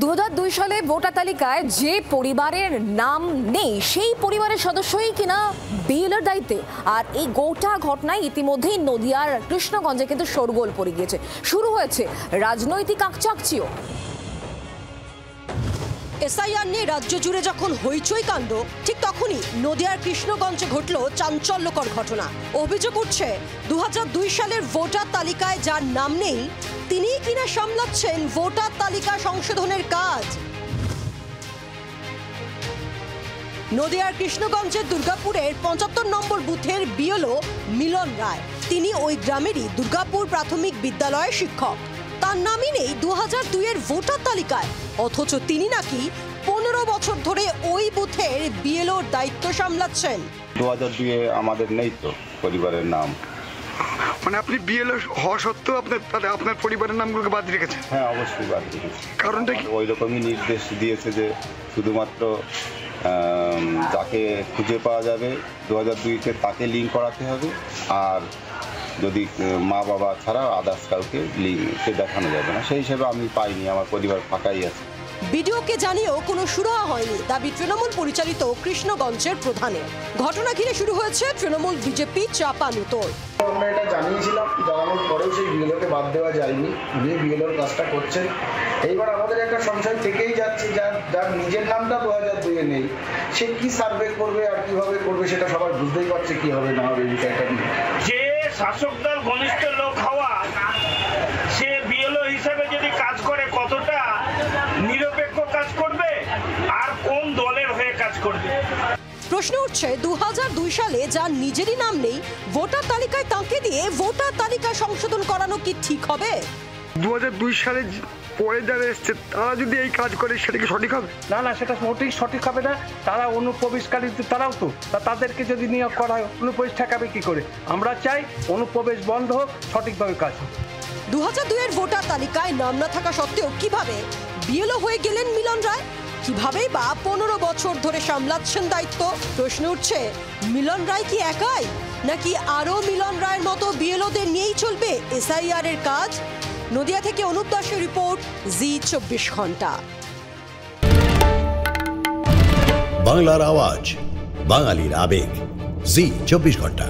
2002 সালে ভোটার তালিকায় যে পরিবারের নাম নেই সেই পরিবারের সদস্যই কিনা বিএলওর দায়িত্বে। আর এই গোটা ঘটনায় ইতিমধ্যেই নদিয়ার কৃষ্ণগঞ্জে কিন্তু শোরগোল পড়ে গিয়েছে, শুরু হয়েছে রাজনৈতিক আকচাকচিও। এসআইআর নিয়ে রাজ্য জুড়ে যখন হইচই কাণ্ড, ঠিক তখনই নদিয়ার কৃষ্ণগঞ্জে ঘটল চাঞ্চল্যকর ঘটনা। অভিযোগ উঠছে 2002 সালের ভোটার তালিকায় যার নাম নেই তিনিই কিনা সামলাচ্ছেন ভোটার তালিকা সংশোধনের কাজ। নদিয়ার কৃষ্ণগঞ্জের দুর্গাপুরের 75 নম্বর বুথের বিএলও মিলন রায়, তিনি ওই গ্রামেরই দুর্গাপুর প্রাথমিক বিদ্যালয়ের শিক্ষক। তার নামই নেই 2002 এর ভোটার তালিকায়, অথচ তিনি নাকি 15 বছর ধরে ওই বুথের বিএলওর দায়িত্ব সামলাচ্ছেন। 2002 এ আমাদের নেই তো পরিবারের নাম। মানে আপনি বিএলও হওয়া সত্ত্বেও আপনার পরিবারের নামগুলোকে বাদ রেখেছেন? হ্যাঁ, অবশ্যই বাদ রেখেছি। কারণটা কি? ওই রকমই নির্দেশ দিয়েছে যে শুধুমাত্র যাকে খুঁজে পাওয়া যাবে 2002-তে তাকে লিঙ্ক করাতে হবে, আর যদি মা বাবা ছাড়া আদার্স কাউকে লিঙ্কে দেখানো যাবে না। সেই হিসেবে আমি পাইনি, আমার পরিবার ফাঁকাই আছে। বিডিওকে জানিয়েও কোনো সুরাহা হয়নি, দাবি তৃণমূল পরিচালিত কৃষ্ণগঞ্জের প্রধানের। ঘটনা ঘিরে শুরু হয়েছে তৃণমূল বিজেপি চাপানুতোর। আমরা এটা জানিয়েছিলাম, জানানোর পরেও সেই বিএলওকে বাদ দেওয়া যায়নি, উনি বিএলওর কাজটা করছেন। এইবার আমাদের একটা সংশয় থেকেই যাচ্ছে, যার নিজের নামটা 2002-এ নেই, সে কি সার্ভে করবে আর কিভাবে করবে সেটা সবাই বুঝতেই পারছে কি হবে না হবে বিষয়টা নিয়ে। যে শাসক দল ঘনিষ্ঠ লোক হওয়া সে বিএলও হিসেবে যদি কাজ করে কতটা নিরপেক্ষ কাজ করবে আর কোন দলের হয়ে কাজ করবে? প্রশ্ন উঠছে 2002 সালে যার নিজেরই নাম নেই ভোটার তালিকায় তাকে দিয়ে ভোটার তালিকা সংশোধন করানো কি ঠিক হবে? 2002 সালে পরে যারা এসছে তারা যদি এই কাজ করে সেটা কি সঠিক হবে? না, সেটা সঠিক হবে না। তারা অনুপ্রবেশকারী, তারাও তো, তাদেরকে যদি নিয়োগ করা হয় অনুপ্রবেশ ঠেকাবে কি করে? আমরা চাই অনুপ্রবেশ বন্ধ হোক, সঠিকভাবে কাজ হোক। 2002 এর ভোটার তালিকায় নাম না থাকা সত্ত্বেও কিভাবে বিএলও হয়ে গেলেন মিলন রায়? কিভাবেই বা 15 বছর ধরে সামলাচ্ছেন দায়িত্ব? প্রশ্ন উঠছে, মিলন রায় কি একাই, নাকি আরো মিলন রায়ের মতো বিএলওদের নিয়েই চলবে এসআইআর এর কাজ? নদিয়া থেকে অনুপ দাসের রিপোর্ট, জি 24 ঘন্টা। বাংলার আওয়াজ, বাঙালির আবেগ, জি 24 ঘন্টা।